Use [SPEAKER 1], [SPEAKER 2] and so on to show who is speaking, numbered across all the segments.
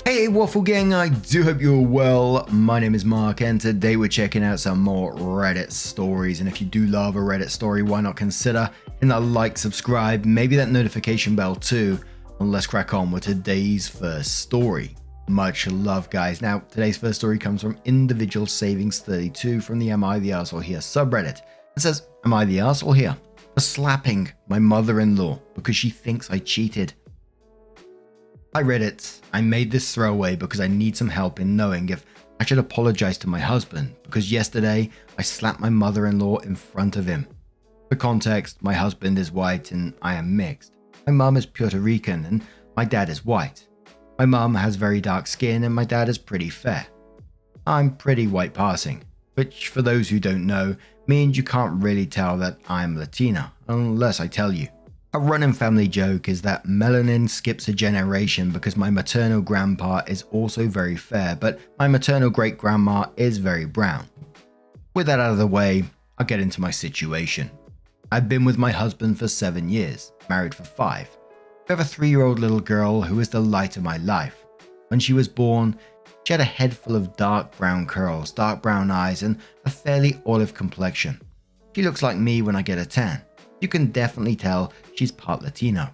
[SPEAKER 1] Hey Waffle Gang, I do hope you're well. My name is Mark and today we're checking out some more Reddit stories, and if you do love a Reddit story, why not consider hitting that like, subscribe, maybe that notification bell too, and let's crack on with today's first story. Much love guys. Now today's first story comes from Individual Savings 32 from the Am I the Arsehole Here subreddit. It says, am I the arsehole here for slapping my mother-in-law because she thinks I cheated? Hi Reddit, I made this throwaway because I need some help in knowing if I should apologize to my husband because yesterday I slapped my mother-in-law in front of him. For context, my husband is white and I am mixed. My mum is Puerto Rican and my dad is white. My mum has very dark skin and my dad is pretty fair. I'm pretty white passing, which for those who don't know means you can't really tell that I'm Latina unless I tell you. A running family joke is that melanin skips a generation because my maternal grandpa is also very fair, but my maternal great-grandma is very brown. With that out of the way, I'll get into my situation. I've been with my husband for 7 years, married for 5. We have a 3-year-old little girl who is the light of my life. When she was born, she had a head full of dark brown curls, dark brown eyes, and a fairly olive complexion. She looks like me when I get a tan. You can definitely tell she's part Latino.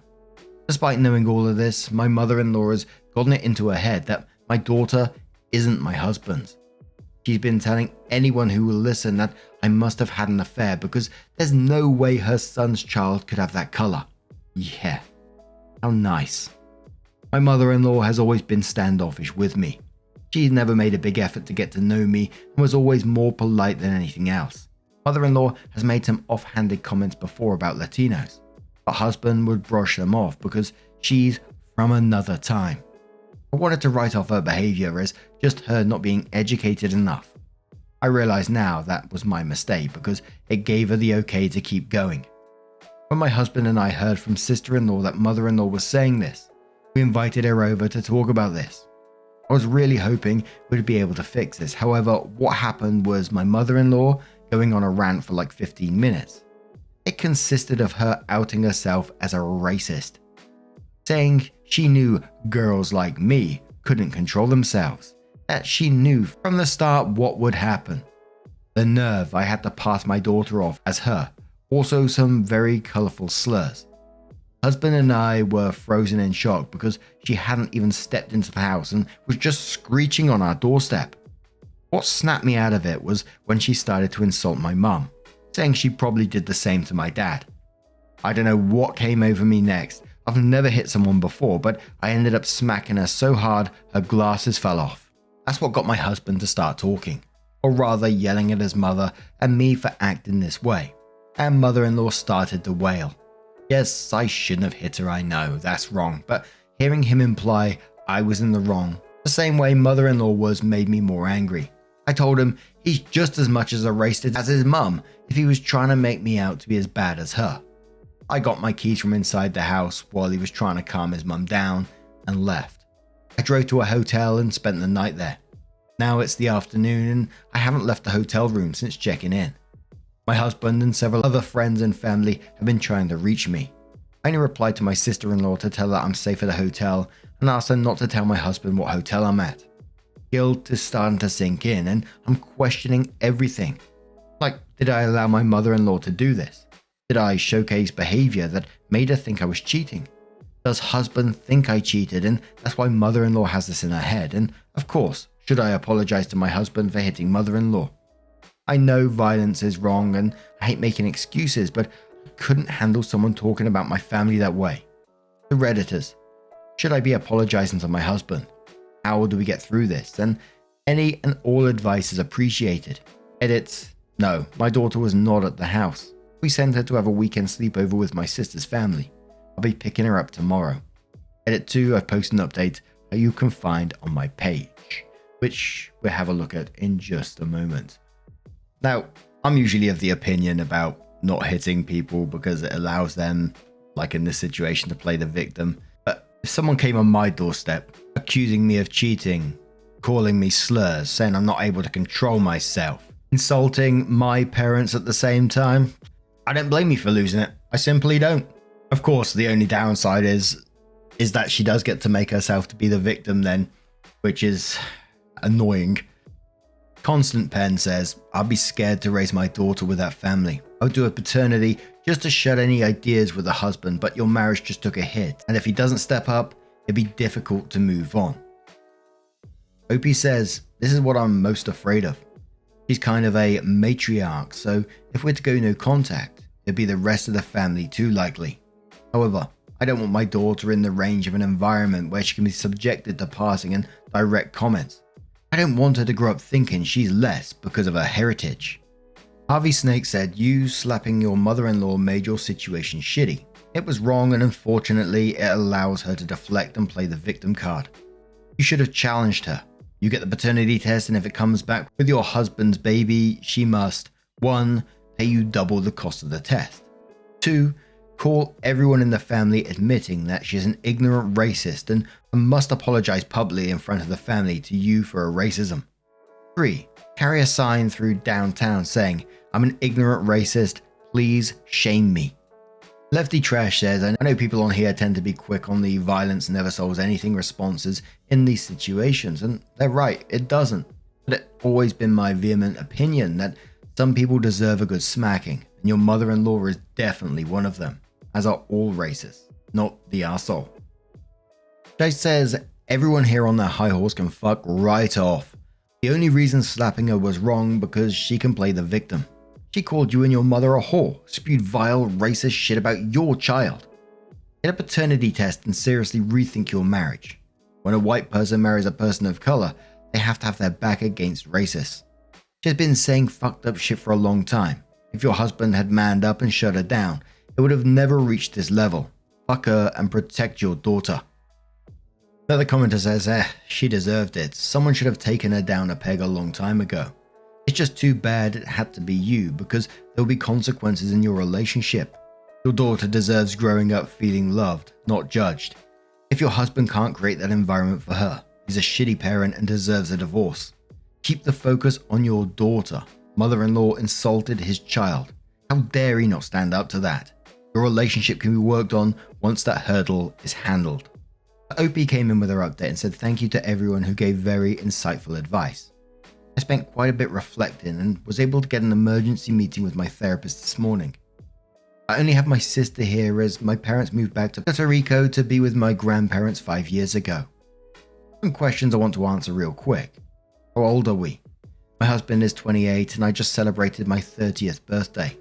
[SPEAKER 1] Despite knowing all of this, my mother-in-law has gotten it into her head that my daughter isn't my husband's. She's been telling anyone who will listen that I must have had an affair because there's no way her son's child could have that color. Yeah, how nice. My mother-in-law has always been standoffish with me. She's never made a big effort to get to know me and was always more polite than anything else. Mother-in-law has made some offhanded comments before about Latinos, but husband would brush them off because she's from another time. I wanted to write off her behavior as just her not being educated enough. I realize now that was my mistake because it gave her the okay to keep going. When my husband and I heard from sister-in-law that mother-in-law was saying this, we invited her over to talk about this. I was really hoping we'd be able to fix this. However, what happened was my mother-in-law going on a rant for like 15 minutes. It consisted of her outing herself as a racist, saying she knew girls like me couldn't control themselves, that she knew from the start what would happen. The nerve, I had to pass my daughter off as her, also some very colourful slurs. Husband and I were frozen in shock because she hadn't even stepped into the house and was just screeching on our doorstep. What snapped me out of it was when she started to insult my mum, saying she probably did the same to my dad. I don't know what came over me next. I've never hit someone before, but I ended up smacking her so hard her glasses fell off. That's what got my husband to start talking, or rather yelling at his mother and me for acting this way. And mother-in-law started to wail. Yes, I shouldn't have hit her, I know, that's wrong, but hearing him imply I was in the wrong, the same way mother-in-law was, made me more angry. I told him he's just as much as a racist as his mum if he was trying to make me out to be as bad as her. I got my keys from inside the house while he was trying to calm his mum down and left. I drove to a hotel and spent the night there. Now it's the afternoon and I haven't left the hotel room since checking in. My husband and several other friends and family have been trying to reach me. I only replied to my sister-in-law to tell her I'm safe at the hotel and asked her not to tell my husband what hotel I'm at. Guilt is starting to sink in and I'm questioning everything. Like, did I allow my mother-in-law to do this? Did I showcase behavior that made her think I was cheating? Does husband think I cheated and that's why mother-in-law has this in her head? And of course, should I apologize to my husband for hitting mother-in-law? I know violence is wrong and I hate making excuses, but I couldn't handle someone talking about my family that way. The Redditors, should I be apologizing to my husband? How do we get through this? And any and all advice is appreciated. Edits, no, my daughter was not at the house. We sent her to have a weekend sleepover with my sister's family. I'll be picking her up tomorrow. Edit 2, I've posted an update that you can find on my page, which we'll have a look at in just a moment. Now, I'm usually of the opinion about not hitting people because it allows them, like in this situation, to play the victim. But if someone came on my doorstep accusing me of cheating, calling me slurs, saying I'm not able to control myself, insulting my parents at the same time, I don't blame you for losing it. I simply don't. Of course, the only downside is that she does get to make herself to be the victim then which is annoying. Constant Pen says, I'd be scared to raise my daughter with that family. I would do a paternity just to shut any ideas with the husband, but your marriage just took a hit, and if he doesn't step up, it'd be difficult to move on. Opie says, this is what I'm most afraid of. She's kind of a matriarch, so if we're to go no contact, it'd be the rest of the family too likely. However, I don't want my daughter in the range of an environment where she can be subjected to passing and direct comments. I don't want her to grow up thinking she's less because of her heritage. Harvey Snake said, you slapping your mother-in-law made your situation shitty. It was wrong, and unfortunately it allows her to deflect and play the victim card. You should have challenged her. You get the paternity test, and if it comes back with your husband's baby, she must 1. Pay you double the cost of the test. 2. Call everyone in the family admitting that she's an ignorant racist and must apologize publicly in front of the family to you for her racism. 3. Carry a sign through downtown saying, I'm an ignorant racist, please shame me. Lefty Trash says, I know people on here tend to be quick on the violence never solves anything responses in these situations, and they're right, it doesn't. But it's always been my vehement opinion that some people deserve a good smacking, and your mother-in-law is definitely one of them, as are all racists, not the arsehole. Jay says, everyone here on that high horse can fuck right off. The only reason slapping her was wrong because she can play the victim. She called you and your mother a whore, spewed vile, racist shit about your child. Get a paternity test and seriously rethink your marriage. When a white person marries a person of color, they have to have their back against racists. She's been saying fucked up shit for a long time. If your husband had manned up and shut her down, it would have never reached this level. Fuck her and protect your daughter. Another commenter says, she deserved it. Someone should have taken her down a peg a long time ago. It's just too bad it had to be you because there will be consequences in your relationship. Your daughter deserves growing up feeling loved, not judged. If your husband can't create that environment for her, he's a shitty parent and deserves a divorce. Keep the focus on your daughter. Mother-in-law insulted his child. How dare he not stand up to that? Your relationship can be worked on once that hurdle is handled. OP came in with her update and said thank you to everyone who gave very insightful advice. I spent quite a bit reflecting and was able to get an emergency meeting with my therapist this morning. I only have my sister here as my parents moved back to Puerto Rico to be with my grandparents 5 years ago. Some questions I want to answer real quick. How old are we? My husband is 28 and I just celebrated my 30th birthday.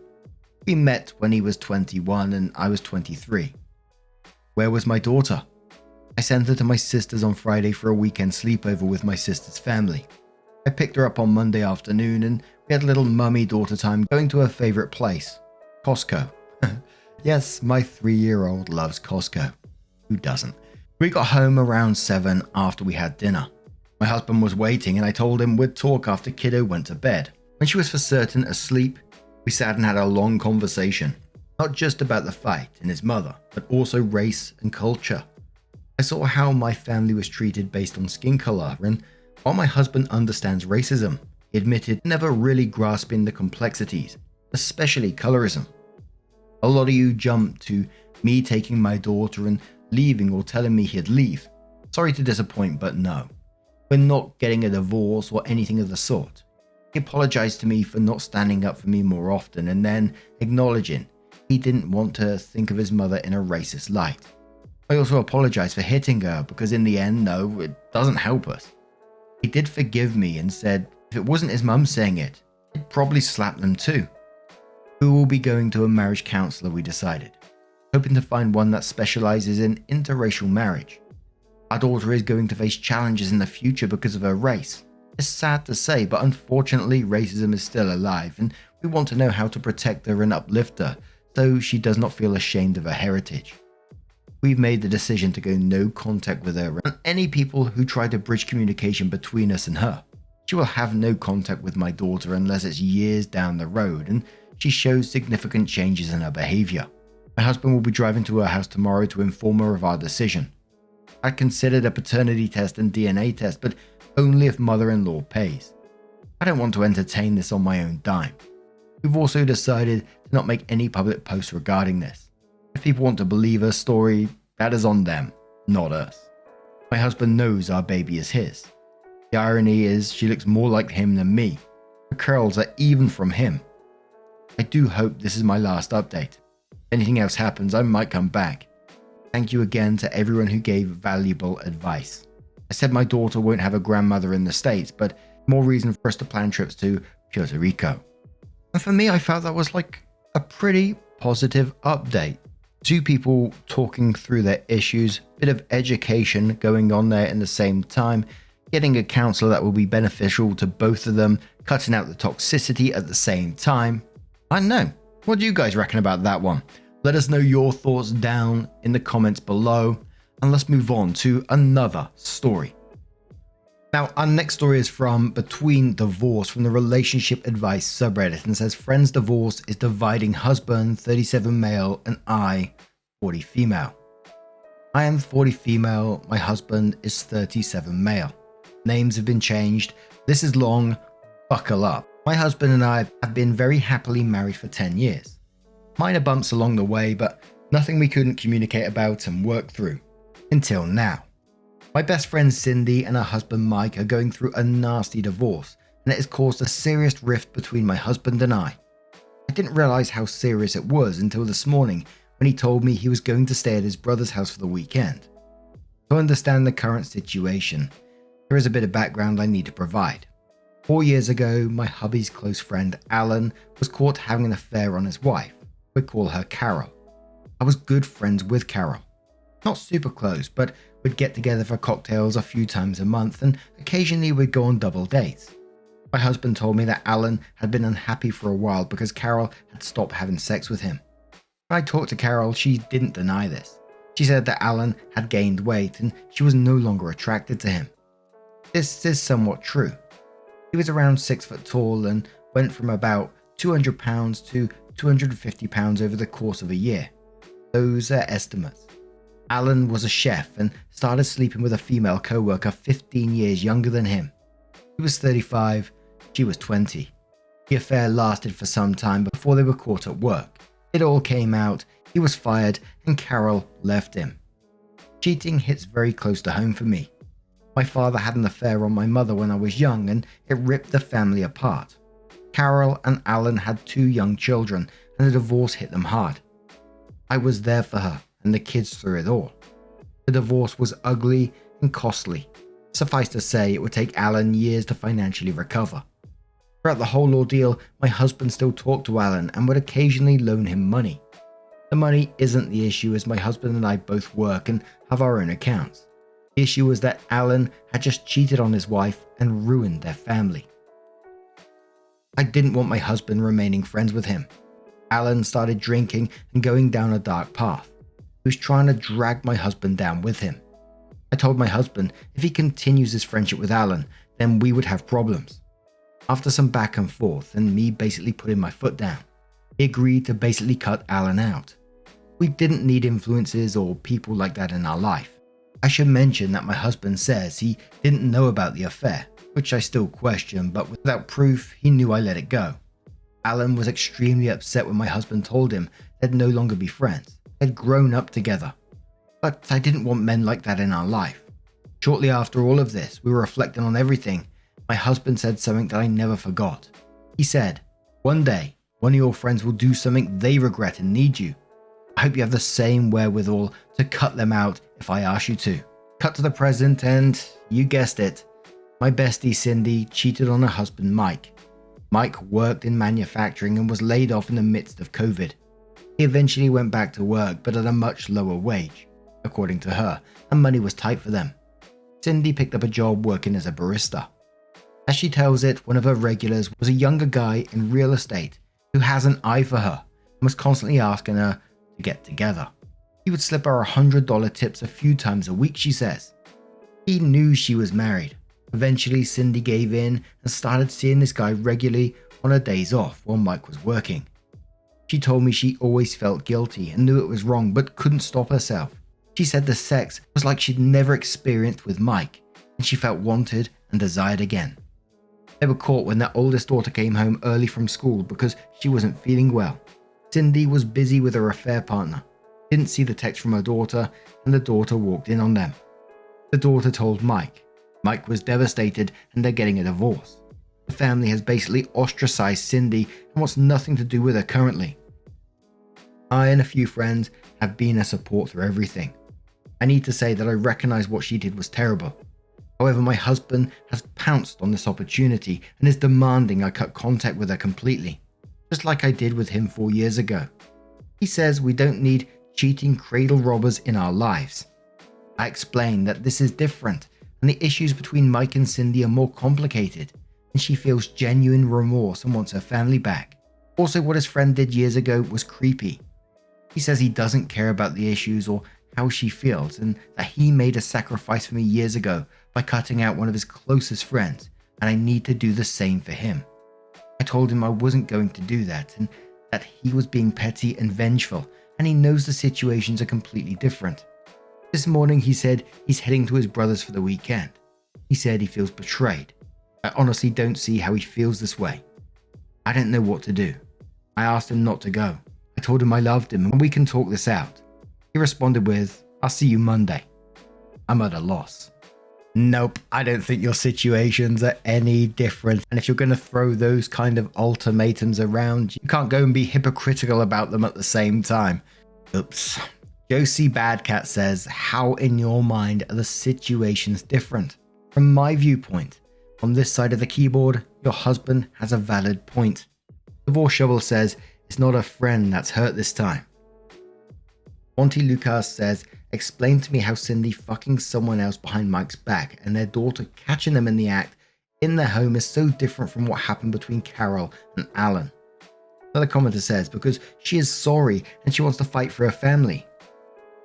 [SPEAKER 1] We met when he was 21 and I was 23. Where was my daughter? I sent her to my sister's on Friday for a weekend sleepover with my sister's family. I picked her up on Monday afternoon and we had a little mummy-daughter time going to her favorite place, Costco. Yes, my 3-year-old loves Costco. Who doesn't? We got home around 7 after we had dinner. My husband was waiting and I told him we'd talk after kiddo went to bed. When she was for certain asleep, we sat and had a long conversation, not just about the fight and his mother, but also race and culture. I saw how my family was treated based on skin color, and while my husband understands racism, he admitted never really grasping the complexities, especially colorism. A lot of you jumped to me taking my daughter and leaving or telling me he'd leave. Sorry to disappoint, but no. We're not getting a divorce or anything of the sort. He apologized to me for not standing up for me more often and then acknowledging he didn't want to think of his mother in a racist light. I also apologized for hitting her because in the end, no, it doesn't help us. He did forgive me and said if it wasn't his mum saying it, he'd probably slap them too. We will be going to a marriage counselor, we decided, hoping to find one that specializes in interracial marriage. Our daughter is going to face challenges in the future because of her race. It's sad to say, but unfortunately racism is still alive and we want to know how to protect her and uplift her so she does not feel ashamed of her heritage. We've made the decision to go no contact with her and any people who try to bridge communication between us and her. She will have no contact with my daughter unless it's years down the road and she shows significant changes in her behavior. My husband will be driving to her house tomorrow to inform her of our decision. I considered a paternity test and DNA test, but only if mother-in-law pays. I don't want to entertain this on my own dime. We've also decided to not make any public posts regarding this. If people want to believe her story, that is on them, not us. My husband knows our baby is his. The irony is she looks more like him than me. Her curls are even from him. I do hope this is my last update. If anything else happens, I might come back. Thank you again to everyone who gave valuable advice. I said my daughter won't have a grandmother in the States, but more reason for us to plan trips to Puerto Rico. And for me, I felt that was like a pretty positive update. Two people talking through their issues, bit of education going on there in the same time, getting a counselor that will be beneficial to both of them, cutting out the toxicity at the same time. I don't know. What do you guys reckon about that one? Let us know your thoughts down in the comments below, and let's move on to another story. Now, our next story is from Between Divorce from the Relationship Advice subreddit and says, friend's divorce is dividing husband, 37 male, and I, 40 female. I am 40 female, my husband is 37 male. Names have been changed. This is long. Buckle up. My husband and I have been very happily married for 10 years. Minor bumps along the way, but nothing we couldn't communicate about and work through. Until now. My best friend Cindy and her husband Mike are going through a nasty divorce, and it has caused a serious rift between my husband and I. I didn't realize how serious it was until this morning when he told me he was going to stay at his brother's house for the weekend. To understand the current situation, there is a bit of background I need to provide. 4 years ago, my hubby's close friend Alan was caught having an affair on his wife. We call her Carol. I was good friends with Carol. Not super close, but we'd get together for cocktails a few times a month, and occasionally we'd go on double dates. My husband told me that Alan had been unhappy for a while because Carol had stopped having sex with him. When I talked to Carol, she didn't deny this. She said that Alan had gained weight and she was no longer attracted to him. This is somewhat true. He was around 6 foot tall and went from about 200 pounds to 250 pounds over the course of a year. Those are estimates. Alan was a chef and started sleeping with a female co-worker 15 years younger than him. He was 35, she was 20. The affair lasted for some time before they were caught at work. It all came out, he was fired, and Carol left him. Cheating hits very close to home for me. My father had an affair on my mother when I was young, and it ripped the family apart. Carol and Alan had 2 young children, and the divorce hit them hard. I was there for her and the kids through it all. The divorce was ugly and costly. Suffice to say, it would take Alan years to financially recover. Throughout the whole ordeal, my husband still talked to Alan and would occasionally loan him money. The money isn't the issue, as my husband and I both work and have our own accounts. The issue was that Alan had just cheated on his wife and ruined their family. I didn't want my husband remaining friends with him. Alan started drinking and going down a dark path. He was trying to drag my husband down with him. I told my husband if he continues his friendship with Alan, then we would have problems. After some back and forth and me basically putting my foot down, he agreed to basically cut Alan out. We didn't need influences or people like that in our life. I should mention that my husband says he didn't know about the affair, which I still question, but without proof, he knew I let it go. Alan was extremely upset when my husband told him they'd no longer be friends. They'd grown up together. But I didn't want men like that in our life. Shortly after all of this, we were reflecting on everything. My husband said something that I never forgot. He said, "One day, one of your friends will do something they regret and need you. I hope you have the same wherewithal to cut them out if I ask you to." Cut to the present and, you guessed it, my bestie Cindy cheated on her husband Mike. Mike worked in manufacturing and was laid off in the midst of COVID. He eventually went back to work, but at a much lower wage, according to her, and money was tight for them. Cindy picked up a job working as a barista. As she tells it, one of her regulars was a younger guy in real estate who has an eye for her and was constantly asking her to get together. He would slip her $100 tips a few times a week, she says. He knew she was married. Eventually, Cindy gave in and started seeing this guy regularly on her days off while Mike was working. She told me she always felt guilty and knew it was wrong but couldn't stop herself. She said the sex was like she'd never experienced with Mike, and she felt wanted and desired again. They were caught when their oldest daughter came home early from school because she wasn't feeling well. Cindy was busy with her affair partner, didn't see the text from her daughter, and the daughter walked in on them. The daughter told Mike. Mike was devastated and they're getting a divorce. The family has basically ostracized Cindy and wants nothing to do with her currently. I and a few friends have been her support through everything. I need to say that I recognize what she did was terrible. However, my husband has pounced on this opportunity and is demanding I cut contact with her completely, just like I did with him 4 years ago. He says we don't need cheating cradle robbers in our lives. I explain that this is different and the issues between Mike and Cindy are more complicated, and she feels genuine remorse and wants her family back. Also, what his friend did years ago was creepy. He says he doesn't care about the issues or how she feels, and that he made a sacrifice for me years ago by cutting out one of his closest friends, and I need to do the same for him. I told him I wasn't going to do that, and that he was being petty and vengeful, and he knows the situations are completely different. This morning he said he's heading to his brother's for the weekend. He said he feels betrayed. I honestly don't see how he feels this way. I didn't know what to do. I asked him not to go. I told him I loved him and we can talk this out. He responded with, "I'll see you Monday." I'm at a loss. Nope, I don't think your situations are any different. And if you're going to throw those kind of ultimatums around, you can't go and be hypocritical about them at the same time. Oops. Josie Badcat says, how in your mind are the situations different? From my viewpoint, on this side of the keyboard, your husband has a valid point. Divorce Shovel says, it's not a friend that's hurt this time. Monty Lucas says, explain to me how Cindy fucking someone else behind Mike's back and their daughter catching them in the act in their home is so different from what happened between Carol and Alan. Another commenter says, because she is sorry and she wants to fight for her family.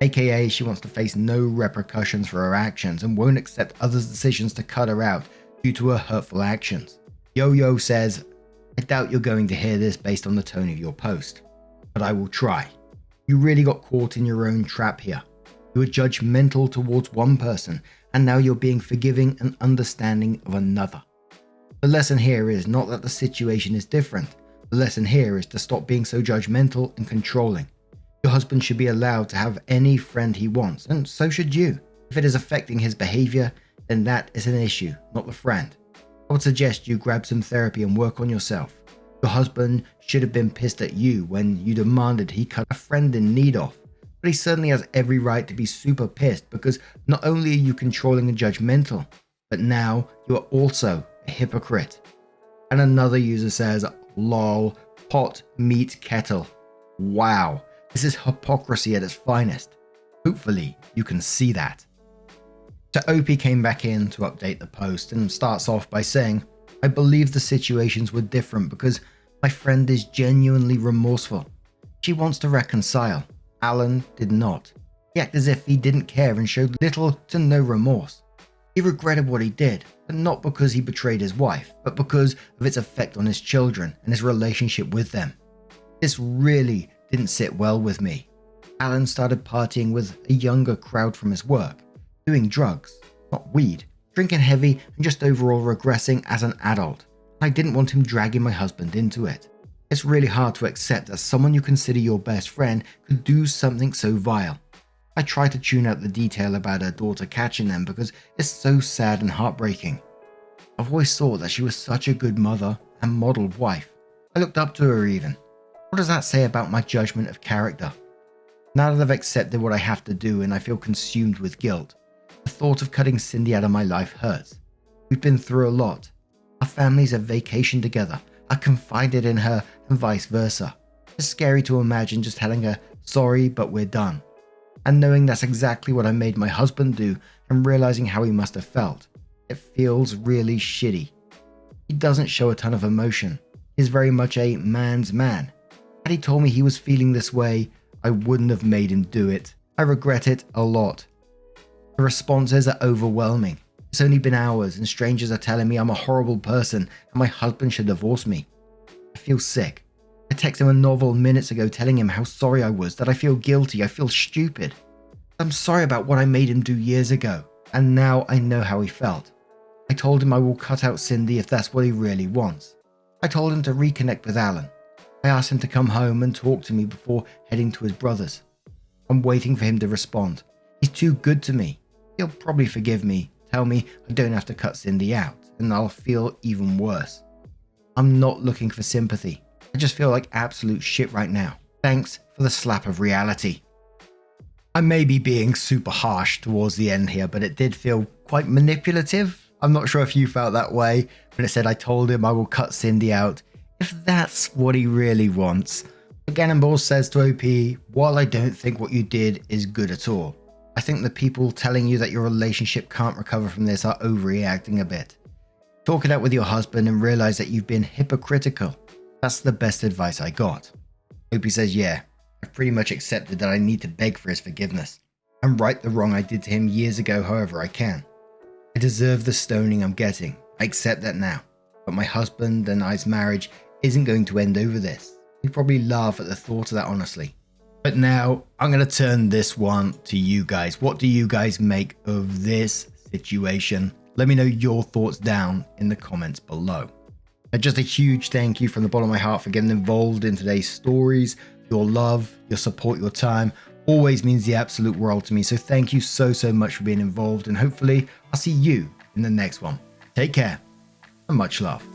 [SPEAKER 1] AKA, she wants to face no repercussions for her actions and won't accept others' decisions to cut her out due to her hurtful actions. Yo-Yo says, I doubt you're going to hear this based on the tone of your post, but I will try. You really got caught in your own trap here. You were judgmental towards one person, and now you're being forgiving and understanding of another. The lesson here is not that the situation is different. The lesson here is to stop being so judgmental and controlling. Your husband should be allowed to have any friend he wants, and so should you. If it is affecting his behavior, then that is an issue, not the friend. I would suggest you grab some therapy and work on yourself. Your husband should have been pissed at you when you demanded he cut a friend in need off, but he certainly has every right to be super pissed because not only are you controlling and judgmental, but now you are also a hypocrite. And another user says, lol, pot, meat, kettle. Wow. This is hypocrisy at its finest. Hopefully, you can see that. So Opie came back in to update the post and starts off by saying, I believe the situations were different because my friend is genuinely remorseful. She wants to reconcile. Alan did not. He acted as if he didn't care and showed little to no remorse. He regretted what he did, but not because he betrayed his wife, but because of its effect on his children and his relationship with them. This really didn't sit well with me. Alan started partying with a younger crowd from his work, doing drugs, not weed, drinking heavy and just overall regressing as an adult. I didn't want him dragging my husband into it. It's really hard to accept that someone you consider your best friend could do something so vile. I try to tune out the detail about her daughter catching them because it's so sad and heartbreaking. I've always thought that she was such a good mother and modeled wife. I looked up to her even. What does that say about my judgment of character? Now that I've accepted what I have to do and I feel consumed with guilt, the thought of cutting Cindy out of my life hurts. We've been through a lot. Our families have vacationed together. I confided in her and vice versa. It's scary to imagine just telling her, sorry, but we're done. And knowing that's exactly what I made my husband do and realizing how he must have felt. It feels really shitty. He doesn't show a ton of emotion. He's very much a man's man. Had he told me he was feeling this way, I wouldn't have made him do it. I regret it a lot. The responses are overwhelming. It's only been hours and strangers are telling me I'm a horrible person and my husband should divorce me. I feel sick. I texted him a novel minutes ago telling him how sorry I was, that I feel guilty, I feel stupid. I'm sorry about what I made him do years ago, and now I know how he felt. I told him I will cut out Cindy if that's what he really wants. I told him to reconnect with Alan. I asked him to come home and talk to me before heading to his brother's. I'm waiting for him to respond. He's too good to me. He'll probably forgive me to tell me I don't have to cut Cindy out, and I'll feel even worse. I'm not looking for sympathy. I just feel like absolute shit right now. Thanks for the slap of reality. I may be being super harsh towards the end here, but it did feel quite manipulative. I'm not sure if you felt that way when it said I told him I will cut Cindy out, if that's what he really wants. But Cannonball says to OP, while I don't think what you did is good at all, I think the people telling you that your relationship can't recover from this are overreacting a bit. Talk it out with your husband and realize that you've been hypocritical. That's the best advice I got. OP says, yeah, I've pretty much accepted that I need to beg for his forgiveness and right the wrong I did to him years ago however I can. I deserve the stoning I'm getting. I accept that now. But my husband and I's marriage isn't going to end over this. He'd probably laugh at the thought of that, honestly. But now I'm going to turn this one to you guys. What do you guys make of this situation? Let me know your thoughts down in the comments below. And just a huge thank you from the bottom of my heart for getting involved in today's stories. Your love, your support, your time always means the absolute world to me. So thank you so much for being involved, and hopefully I'll see you in the next one. Take care and much love.